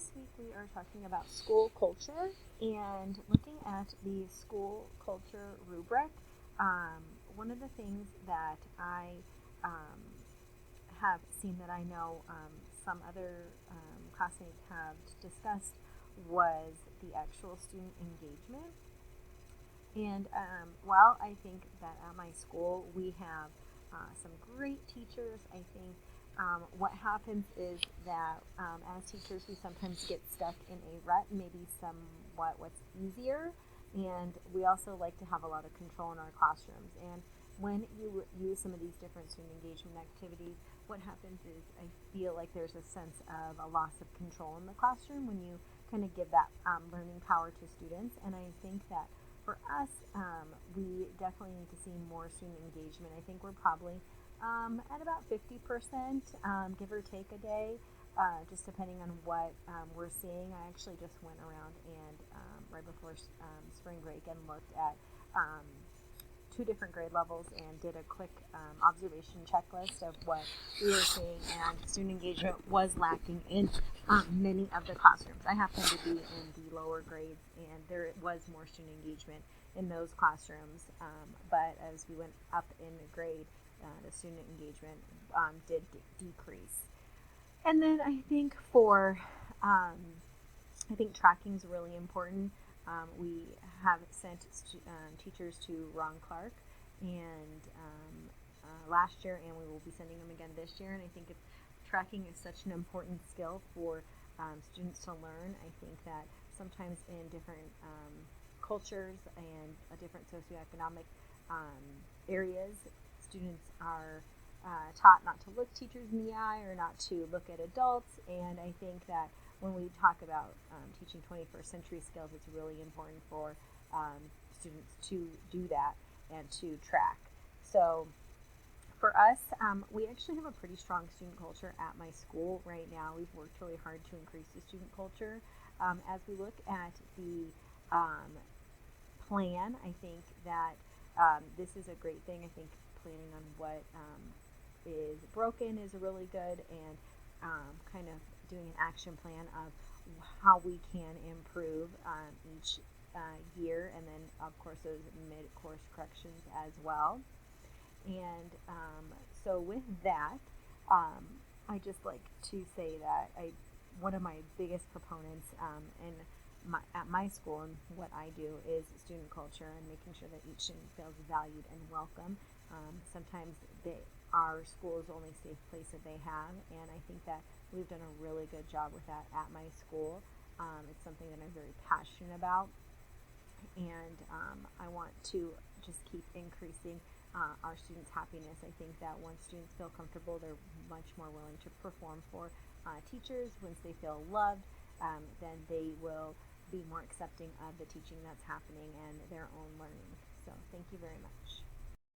this week we are talking about school culture and looking at the school culture rubric. One of the things that I um, have seen that I know some other classmates have discussed was the actual student engagement. And while I think that at my school we have some great teachers, I think what happens is that as teachers we sometimes get stuck in a rut, maybe somewhat what's easier, and we also like to have a lot of control in our classrooms. And when you use some of these different student engagement activities, what happens is I feel like there's a sense of a loss of control in the classroom when you kind of give that learning power to students. And I think that for us, we definitely need to see more student engagement. I think we're probably at about 50%, give or take a day, just depending on what we're seeing. I actually just went around and right before spring break and looked at two different grade levels and did a quick observation checklist of what we were seeing, and student engagement was lacking in many of the classrooms. I happen to be in the lower grades, and there was more student engagement in those classrooms, but as we went up in grade, the student engagement did decrease. And then I think I think tracking is really important. We have sent teachers to Ron Clark and last year, and we will be sending them again this year. And I think tracking is such an important skill for students to learn. I think that sometimes in different cultures and different socioeconomic areas, students are taught not to look teachers in the eye or not to look at adults. And I think that when we talk about teaching 21st century skills, it's really important for students to do that and to track. So for us, we actually have a pretty strong student culture at my school right now. We've worked really hard to increase the student culture. As we look at the plan, I think that this is a great thing. I think planning on what is broken is really good, and kind of doing an action plan of how we can improve each year, and then of course those mid-course corrections as well. And so with that, I just like to say that one of my biggest proponents at my school and what I do is student culture and making sure that each student feels valued and welcome. Sometimes our school is the only safe place that they have, and I think that we've done a really good job with that at my school. It's something that I'm very passionate about, and I want to just keep increasing our students' happiness. I think that once students feel comfortable, they're much more willing to perform for teachers. Once they feel loved, then they will be more accepting of the teaching that's happening and their own learning. So thank you very much.